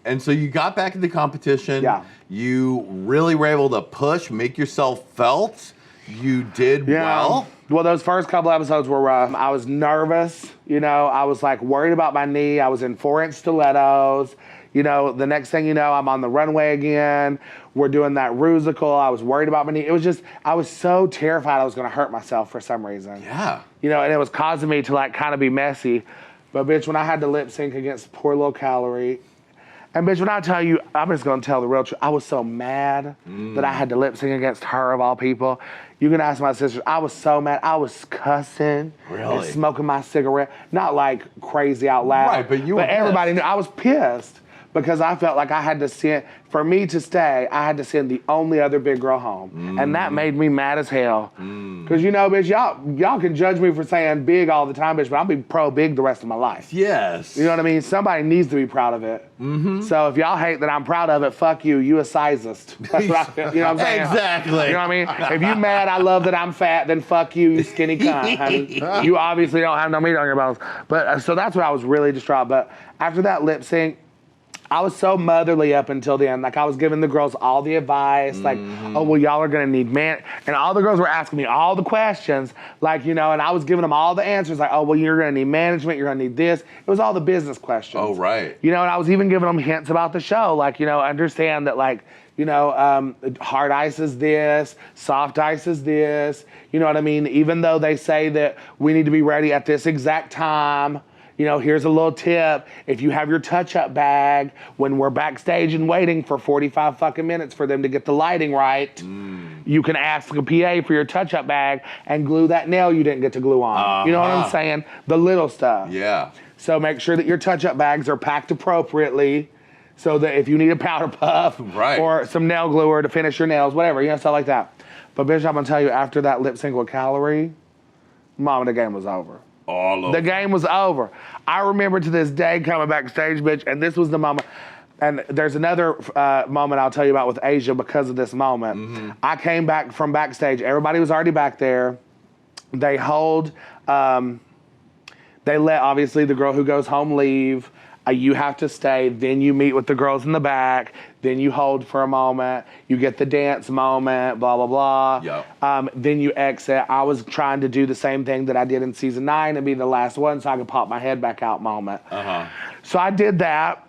And so you got back in the competition. Yeah. You really were able to push, make yourself felt. You did well. Well, those first couple episodes were rough. I was nervous, you know. I was like worried about my knee. I was in 4-inch stilettos. You know, the next thing you know, I'm on the runway again. We're doing that rusical. I was worried about my knee. It was just, I was so terrified I was going to hurt myself for some reason. Yeah. You know, and it was causing me to like kind of be messy. But bitch, when I had to lip sync against poor little Calorie, and bitch, when I tell you, I'm just gonna tell the real truth, I was so mad that I had to lip sync against her of all people. You can ask my sisters, I was so mad. I was cussing and smoking my cigarette. Not like crazy out loud. Right, but you were everybody knew. I was pissed because I felt like I had to send, for me to stay, I had to send the only other big girl home. And that made me mad as hell. Because you know, bitch, y'all can judge me for saying big all the time, bitch, but I'll be pro-big the rest of my life. Yes. You know what I mean? Somebody needs to be proud of it. So if y'all hate that I'm proud of it, fuck you. You a sizist. That's what I feel. You know what I'm saying? Exactly. You know what I mean? If you mad I love that I'm fat, then fuck you, you skinny cunt, honey. You obviously don't have no meat on your bones. But so that's what I was really distraught. But after that lip sync, I was so motherly up until the end. Like, I was giving the girls all the advice. Like, oh, well, y'all are going to need man. And all the girls were asking me all the questions. Like, you know, and I was giving them all the answers. Like, oh, well, you're going to need management. You're going to need this. It was all the business questions. Oh, right. You know, and I was even giving them hints about the show. Like, you know, understand that, like, you know, hard ice is this. Soft ice is this. You know what I mean? Even though they say that we need to be ready at this exact time. You know, here's a little tip. If you have your touch-up bag, when we're backstage and waiting for 45 fucking minutes for them to get the lighting right, you can ask a PA for your touch-up bag and glue that nail you didn't get to glue on. You know what I'm saying? The little stuff. Yeah. So make sure that your touch-up bags are packed appropriately so that if you need a powder puff or some nail gluer to finish your nails, whatever, you know, stuff like that. But bitch, I'm gonna tell you, after that lip sync with Calorie, mama, the game was over. The game was over. I remember to this day coming backstage, bitch, and this was the moment. And there's another moment I'll tell you about with Asia because of this moment. I came back from backstage. Everybody was already back there. They hold, they let, obviously, the girl who goes home leave. You have to stay. Then you meet with the girls in the back. Then you hold for a moment. You get the dance moment, blah, blah, blah. Yep. Then you exit. I was trying to do the same thing that I did in season 9 and be the last one so I could pop my head back out moment. So I did that.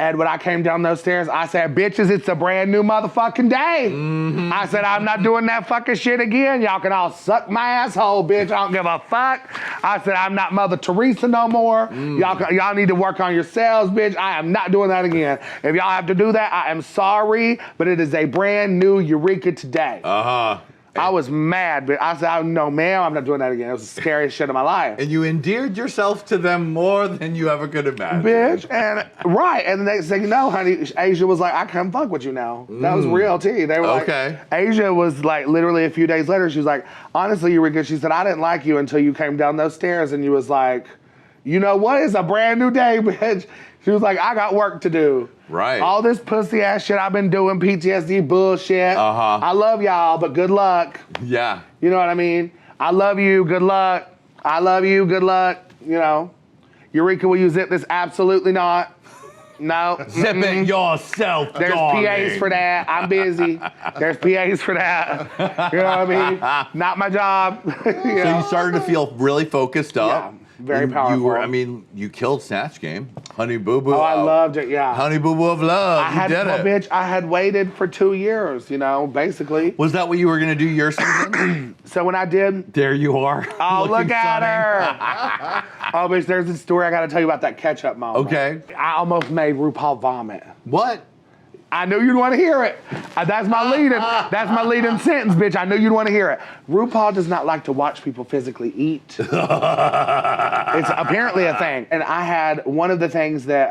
And when I came down those stairs, I said, bitches, it's a brand new motherfucking day. I said, I'm not doing that fucking shit again. Y'all can all suck my asshole, bitch. I don't give a fuck. I said, I'm not Mother Teresa no more. Y'all need to work on yourselves, bitch. I am not doing that again. If y'all have to do that, I am sorry, but it is a brand new Eureka today. I was mad, but I said, no, ma'am, I'm not doing that again. It was the scariest shit of my life. And you endeared yourself to them more than you ever could imagine. Bitch, and and the next thing you know, honey, Asia was like, I can't fuck with you now. That was real tea. They were like, Asia was like, literally a few days later, she was like, honestly, Eureka, she said, I didn't like you until you came down those stairs and you was like, you know what? It's a brand new day, bitch. She was like, I got work to do. All this pussy ass shit I've been doing, PTSD bullshit. I love y'all, but good luck. You know what I mean? I love you, good luck. I love you, good luck. You know, Eureka, will you zip this? Absolutely not. No. Zip it yourself, There's darling. PAs for that. I'm busy. There's PAs for that. You know what I mean? Not my job. So you started to feel really focused up. Very powerful. You were, I mean, you killed Snatch Game. Honey Boo Boo. Oh, I loved it, Honey Boo Boo of Love. You did it. Bitch, I had waited for 2 years, you know, basically. Was that what you were going to do your season? So when I did. There you are. Oh, look at her. Oh, bitch, there's a story I got to tell you about that ketchup moment. Okay. I almost made RuPaul vomit. What? I knew you'd want to hear it. That's my lead-in. That's my lead-in sentence, bitch. I knew you'd want to hear it. RuPaul does not like to watch people physically eat. It's apparently a thing. And I had one of the things that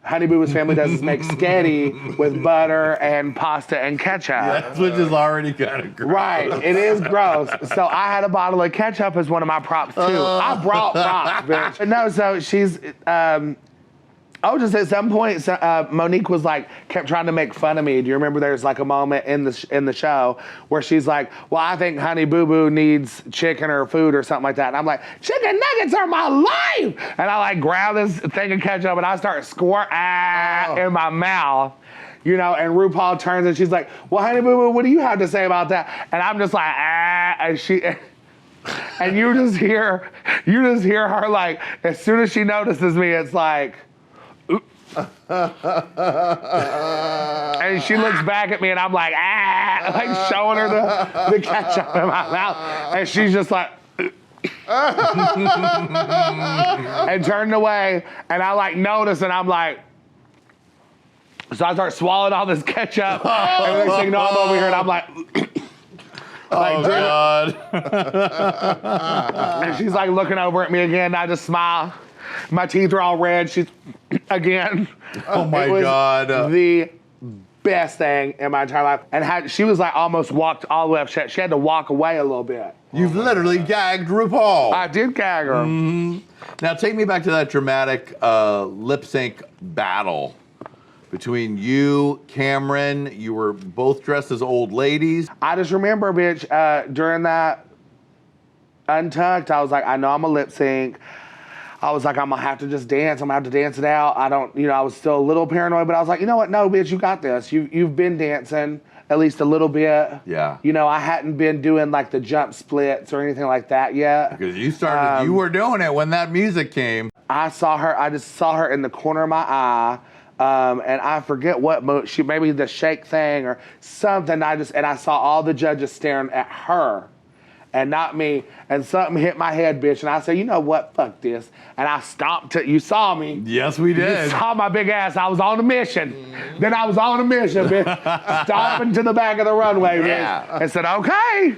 Honey Boo Boo's family does is make sketty with butter and pasta and ketchup. Yes, which is already kind of gross. Right, it is gross. So I had a bottle of ketchup as one of my props too. I brought props, bitch. No, so she's, Oh, just at some point, Monique was like, kept trying to make fun of me. Do you remember there's like a moment in the show where she's like, well, I think Honey Boo Boo needs chicken or food or something like that. And I'm like, chicken nuggets are my life. And I like grab this thing of ketchup and I start in my mouth. You know, and RuPaul turns and she's like, well, Honey Boo Boo, what do you have to say about that? And I'm just like, and she... And you just hear her like, as soon as she notices me, it's like, and she looks back at me and I'm like, like showing her the ketchup in my mouth. And she's just like, and turned away. And I like notice and I'm like, so I start swallowing all this ketchup. And the next thing you know, I'm over here and I'm like, oh, God. And she's like looking over at me again. And I just smile. My teeth are all red. She's again. Oh my God. The best thing in my entire life. And she was like almost walked all the way up. She had to walk away a little bit. You've literally gagged RuPaul. I did gag her. Mm-hmm. Now take me back to that dramatic lip sync battle between you, Cameron. You were both dressed as old ladies. I just remember, bitch, during that Untucked, I was like, I know I'm a lip sync. I was like, I'm gonna have to just dance. I'm gonna have to dance it out. I was still a little paranoid, but I was like, you know what? No, bitch, you got this. You've been dancing at least a little bit. Yeah. You know, I hadn't been doing like the jump splits or anything like that yet. Because you were doing it when that music came. I just saw her in the corner of my eye. And I forget what move, maybe the shake thing or something. And I saw all the judges staring at her and not me. And something hit my head, bitch. And I said, you know what? Fuck this. And I stomped you saw me. Yes, we did. You saw my big ass. I was on a mission. Then I was on a mission, bitch. Stomping to the back of the runway, bitch. And said, okay,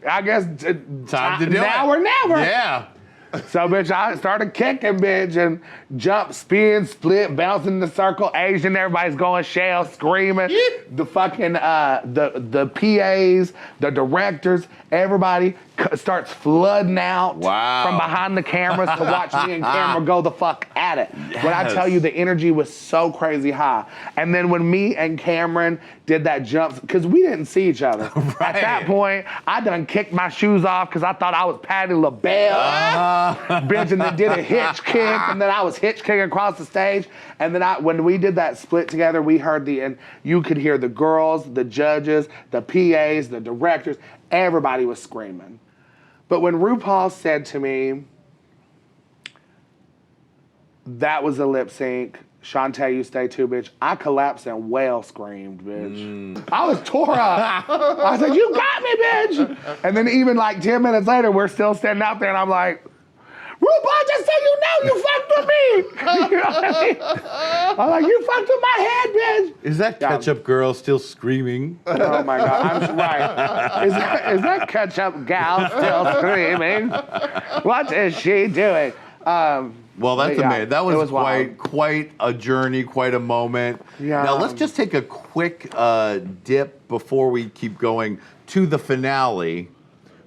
I guess time to do it. Now or never. Yeah. So, bitch, I started kicking, bitch, and jump, spin, split, bouncing in the circle, Asian, everybody's going shell, screaming. The fucking, the PAs, the directors, everybody starts flooding out from behind the cameras to watch me and Cameron go the fuck at it. Yes. When I tell you the energy was so crazy high. And then when me and Cameron did that jump, because we didn't see each other. At that point, I done kicked my shoes off because I thought I was Patti LaBelle. Bitch, and then did a hitch kick, and then I was hitch kicking across the stage. And then when we did that split together, we heard and you could hear the girls, the judges, the PAs, the directors, everybody was screaming. But when RuPaul said to me, that was a lip sync, Shantae, you stay too, bitch, I collapsed and wail screamed, bitch. I was tore up. I said, you got me, bitch. And then even like 10 minutes later, we're still standing out there and I'm like, RuPaul, just so you know, you fucked with me. You know what I mean? I'm like, you fucked with my head, bitch. Is that ketchup girl still screaming? Oh my God, I'm right. Is that ketchup gal still screaming? What is she doing? Well, that's amazing. That was quite a journey, quite a moment. Yeah. Now let's just take a quick dip before we keep going to the finale.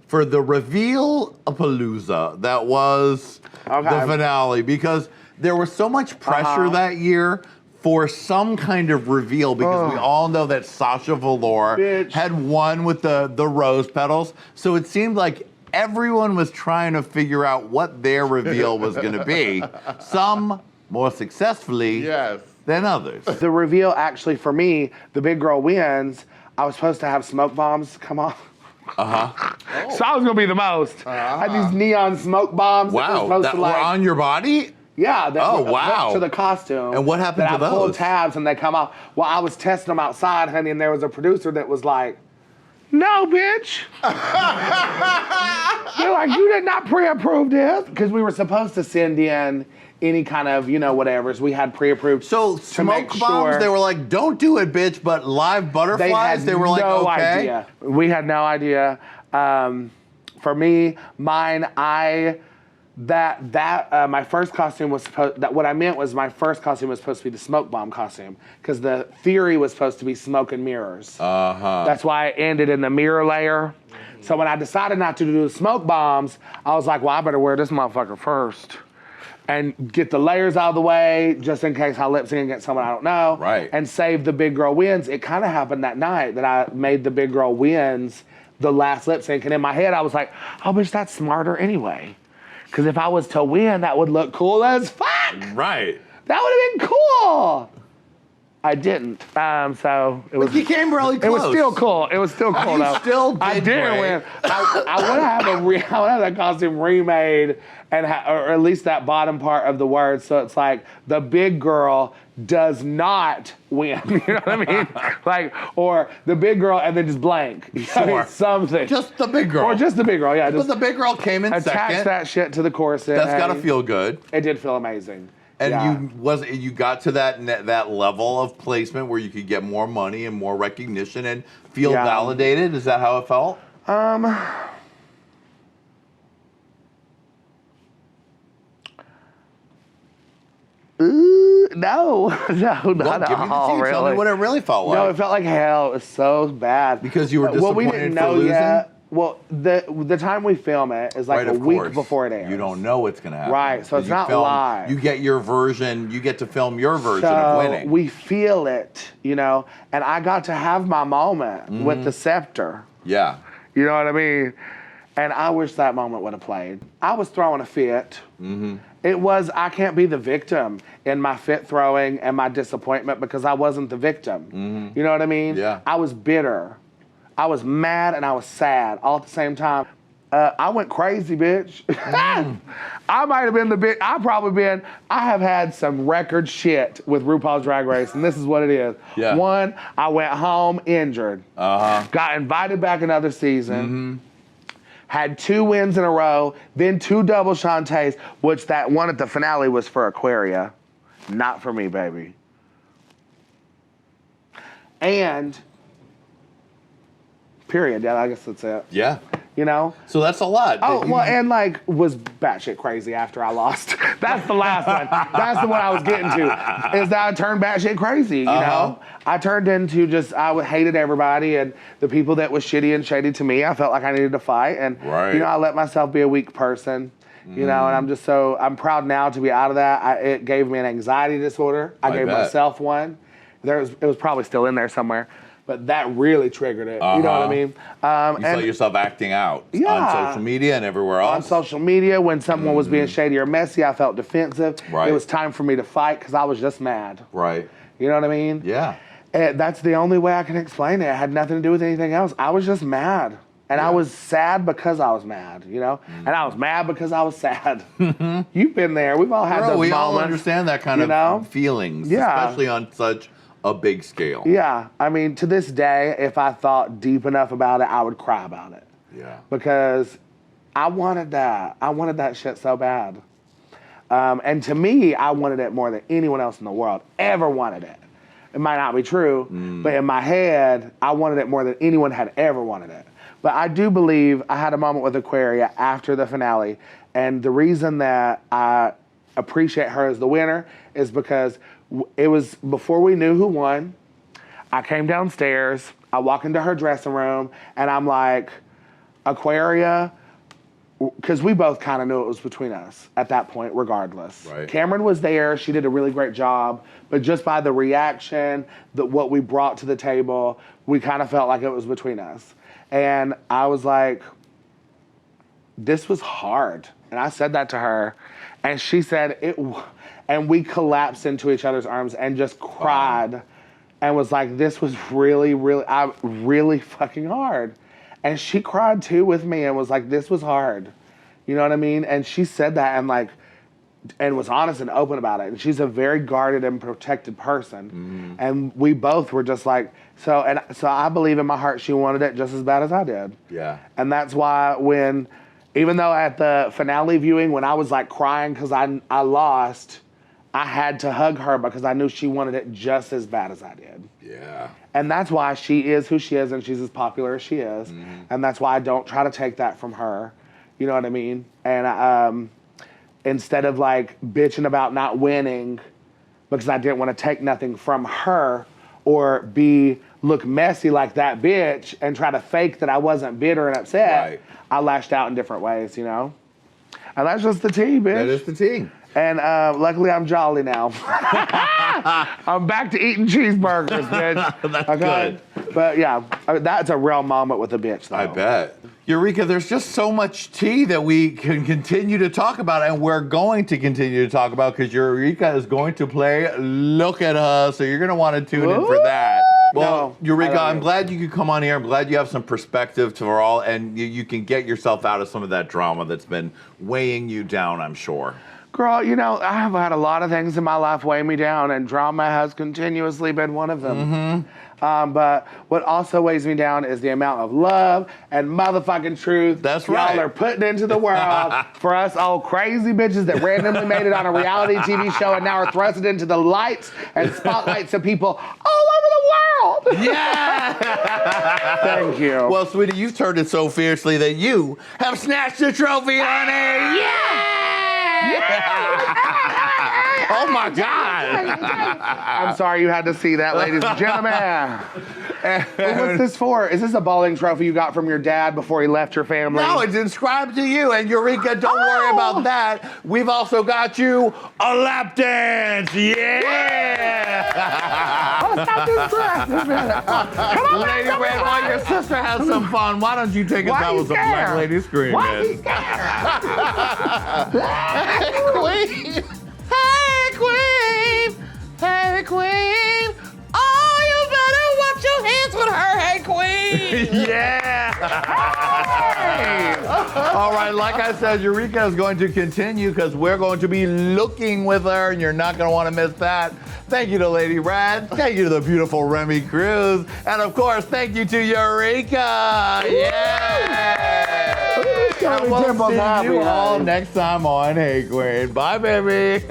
For the reveal-a-palooza, that was the finale, because there was so much pressure that year for some kind of reveal, because we all know that Sasha Velour had won with the rose petals, so it seemed like everyone was trying to figure out what their reveal was going to be, some more successfully than others. The reveal, actually, for me, the big girl wins, I was supposed to have smoke bombs come off. So I was gonna be the most. I had these neon smoke bombs. Wow, that were on your body? Yeah. That were to the costume. And what happened to those? I pulled tabs and they come off. Well, I was testing them outside, honey, and there was a producer that was like, no, bitch. They're like, you did not pre-approve this. Because we were supposed to send in any kind of, whatevers. We had pre-approved. So smoke bombs, they were like, don't do it, bitch, but live butterflies, they were like, okay. Idea. We had no idea. For me, mine, my first costume was what I meant was my first costume was supposed to be the smoke bomb costume, because the theory was supposed to be smoke and mirrors. That's why I ended in the mirror layer. So when I decided not to do the smoke bombs, I was like, well, I better wear this motherfucker first. and get the layers out of the way just in case I lip sync against someone I don't know. Right. And save the big girl wins. It kind of happened that night that I made the big girl wins the last lip sync. And in my head, I was like, oh, bitch, that's smarter anyway. Because if I was to win, that would look cool as fuck. Right. That would have been cool. I didn't. So it was. But you came really close. It was still cool. It was still cool though. Still did I didn't win. I want to have I want to have that costume remade and or at least that bottom part of the word. So it's like the big girl does not win. You know what I mean? Like, or the big girl and then just blank. You know what I mean? Something. Just the big girl. Or just the big girl. Yeah. But the big girl came in second. Attach that shit to the corset. That's gotta feel good. It did feel amazing. And you got to that level of placement where you could get more money and more recognition and feel validated. Is that how it felt? No, not at all. Really. Tell me what it really felt like. No, it felt like hell. It was so bad. Because you were disappointed we didn't know for losing? Yet. Well, the time we film it is like a week before it airs. You don't know what's going to happen. Right, so it's not live. You get your version, you get to film your version of winning. We feel it, you know, and I got to have my moment with the scepter. Yeah. You know what I mean? And I wish that moment would have played. I was throwing a fit. It was, I can't be the victim in my fit throwing and my disappointment because I wasn't the victim. You know what I mean? Yeah. I was bitter. I was mad and I was sad all at the same time. I went crazy, bitch. I might have been the bitch. I have had some record shit with RuPaul's Drag Race, and this is what it is. Yeah. One, I went home injured. Got invited back another season. Had 2 wins in a row, then 2 double Shantays, which that one at the finale was for Aquaria. Not for me, baby. And... period. Yeah, I guess that's it. Yeah. You know? So that's a lot. Oh, well, and like was batshit crazy after I lost. That's the last one. That's the one I was getting to. Is that I turned batshit crazy, you know? I turned into just, I hated everybody and the people that was shitty and shady to me. I felt like I needed to fight. And, you know, I let myself be a weak person. You know, and I'm proud now to be out of that. It gave me an anxiety disorder. I gave myself one. It was probably still in there somewhere. But that really triggered it. You know what I mean? You saw yourself acting out on social media and everywhere else? On social media, when someone was being shady or messy, I felt defensive. It was time for me to fight because I was just mad. Right. You know what I mean? Yeah. And that's the only way I can explain it. It had nothing to do with anything else. I was just mad. And I was sad because I was mad, you know? And I was mad because I was sad. You've been there. We've all had those moments. We all understand that kind of feelings, especially on such a big scale. Yeah. I mean, to this day, if I thought deep enough about it, I would cry about it. Yeah. Because I wanted that. I wanted that shit so bad. And to me, I wanted it more than anyone else in the world ever wanted it. It might not be true, but in my head, I wanted it more than anyone had ever wanted it. But I do believe I had a moment with Aquaria after the finale. And the reason that I appreciate her as the winner is because it was before we knew who won. I came downstairs, I walk into her dressing room, and I'm like, Aquaria, because we both kind of knew it was between us at that point, regardless. Right. Cameron was there, she did a really great job, but just by the reaction, what we brought to the table, we kind of felt like it was between us. And I was like, this was hard. And I said that to her, and she said it. And we collapsed into each other's arms and just cried and was like, this was really, really fucking hard. And she cried too with me and was like, this was hard. You know what I mean? And she said that and was honest and open about it. And she's a very guarded and protected person. And we both were just like, so I believe in my heart she wanted it just as bad as I did. Yeah. And that's why even though at the finale viewing, when I was like crying because I lost, I had to hug her because I knew she wanted it just as bad as I did. Yeah. And that's why she is who she is and she's as popular as she is. And that's why I don't try to take that from her. You know what I mean? And instead of like bitching about not winning because I didn't want to take nothing from her or look messy like that bitch and try to fake that I wasn't bitter and upset, I lashed out in different ways, you know? And that's just the tea, bitch. That is the tea. And luckily, I'm jolly now. I'm back to eating cheeseburgers, bitch. That's okay? Good. But yeah, that's a real moment with a bitch, though. I bet. Eureka, there's just so much tea that we can continue to talk about, and we're going to continue to talk about because Eureka is going to play Look at Us, so you're going to want to tune in for that. Well, Eureka, I'm glad you could come on here. I'm glad you have some perspective to all, and you can get yourself out of some of that drama that's been weighing you down, I'm sure. Girl, you know, I have had a lot of things in my life weigh me down, and drama has continuously been one of them. But what also weighs me down is the amount of love and motherfucking truth That's right. y'all are putting into the world for us old crazy bitches that randomly made it on a reality TV show and now are thrusted into the lights and spotlights of people all over the world. Yeah! Thank you. Well, sweetie, you've turned it so fiercely that you have snatched the trophy, honey! Yeah! Oh my God! I'm sorry you had to see that, ladies and gentlemen. What's this for? Is this a bowling trophy you got from your dad before he left your family? No, it's inscribed to you. And Eureka, don't worry about that. We've also got you a lap dance. Yeah! Oh, stop this dress. Come on, Lady Red, while your sister has some fun, why don't you take us out with some Black Lady Screaming? Why he scared? Hey, Queen! Hey, Queen! Hey, Queen! Oh, you better watch your hands with her, hey, Queen! Yeah! Hey. All right, like I said, Eureka is going to continue because we're going to be looking with her, and you're not going to want to miss that. Thank you to Lady Red. Thank you to the beautiful Remy Cruz. And of course, thank you to Eureka! Yeah! And we'll see you all next time on Hey Qween. Bye, baby.